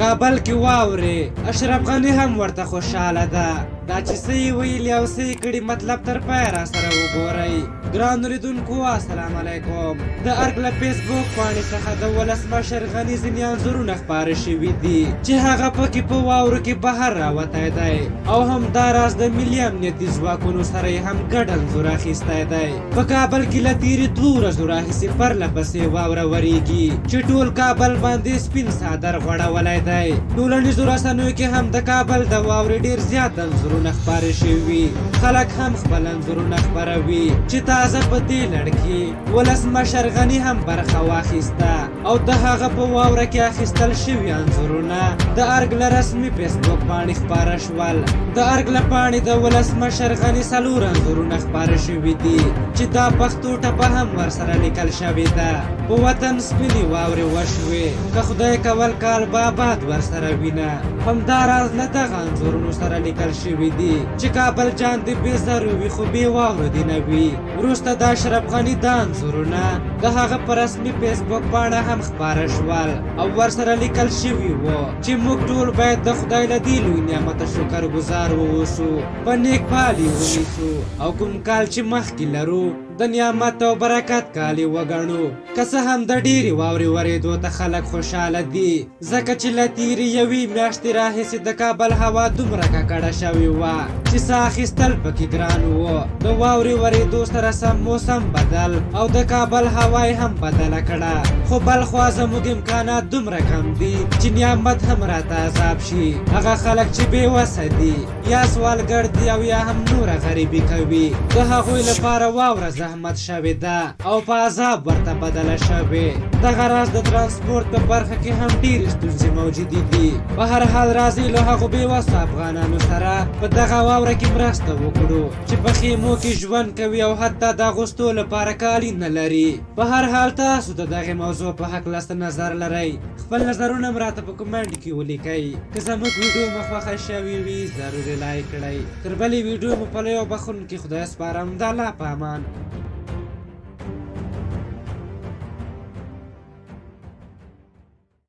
کابل کې واورې اشرف غني هم ورته خوشحاله ده. دا چې څه یې ویلي او څه یې کړي مطلب تر پایه راسره وګورئ. ګرانو لیدونکو السلام علیکم. د ارګ له فیسبوک پاڼې څخه د ولسمشر غني ځینې انځورونه خپاره شوي دي چې هغه پکې په واورو کې بهر راوتی دی او همداراز د ملي امنیتي ځواکونو سره یې هم ګډ انځور اخیستی دی. په کابل کې له تېرې 2 ورځو راهیسې پرله پسې واوره ورېږي چې ټول کابل باندې سپین څادر غوړولی دی. ټولنیزو رسنیو کې هم د کابل د واورې ډېر زیات انځورونه خپاره شوي. خلک هم خپل انځورونه خپروي چې تازه په دې لړ کې ولسمشر غني هم برخه واخیسته او د هغه په واوره کې اخیستل شوي انځورونه د ارګ له رسمي فیسبوک پاڼې خپاره شول. د ارګ له پاڼې د ولسمشر غني 4 انځورونه خپاره شوي دي چې دا پښتو ټپه هم ورسره لیکل شوې ده. په وطن سپینې واورې وشوې که خدای کول کال به آباد ورسره وینه. همداراز له دغه انځورونو سره لیکل شوي دي چې کابل جان دې بې زرو وي خو بې واورو دې نه وي. وروسته د اشرف غني دا انځورونه د هغه په رسمي فیسبوک پاڼه هم خپاره شول او ورسره لیکل شوي وو چې موږ ټول باید د خدای له دې لوی نعمته شکرګزار واوسو، په نیک پالي ونیسو او کوم کال چې مخکې لرو د نعمت او برکت کالي وګڼو. که څه هم د ډېرې واورې ورېدو ته خلک خوشحاله دي ځکه چې له تېرې 1 میاشتې راهیسې د کابل هوا دومره ککړه شوې وه چې ساه اخیستل پکې ګران وو. د واورې ورېدو سره سم موسم بدل او د کابل هوا یې هم بدله کړه. خو بلخوا زموږ امکانات دومره کم دي چې نعمت هم راته عذاب شي. هغه خلک چې بې وسه دي یا سوالګر دي او یا هم نوره غریبي کوي د هغوی لپاره واوره زحمت شوې ده او په عذاب ورته بدله شوې. دغه راز د ترانسپورت په برخه کې هم ډېرې ستونزې موجودې دي. په هر حال راځئ له هغو بېوسو افغانانو سره په دغه واوره کې مرسته وکړو چې په خیمو کې ژوند کوي او حتی د اغوستو لپاره کالي نه لري. په هر حال تاسو د دغې موضوع په هکله څه نظر لرئ؟ خپل نظرونه هم راته په کمنټ کې ولیکئ. که زموږ ویډیو مو خوښه شوې وي ضروري لایک کړئ. تر بلې ویډیو مو په لوی او بخښونکي خدای سپارم. د الله په امان.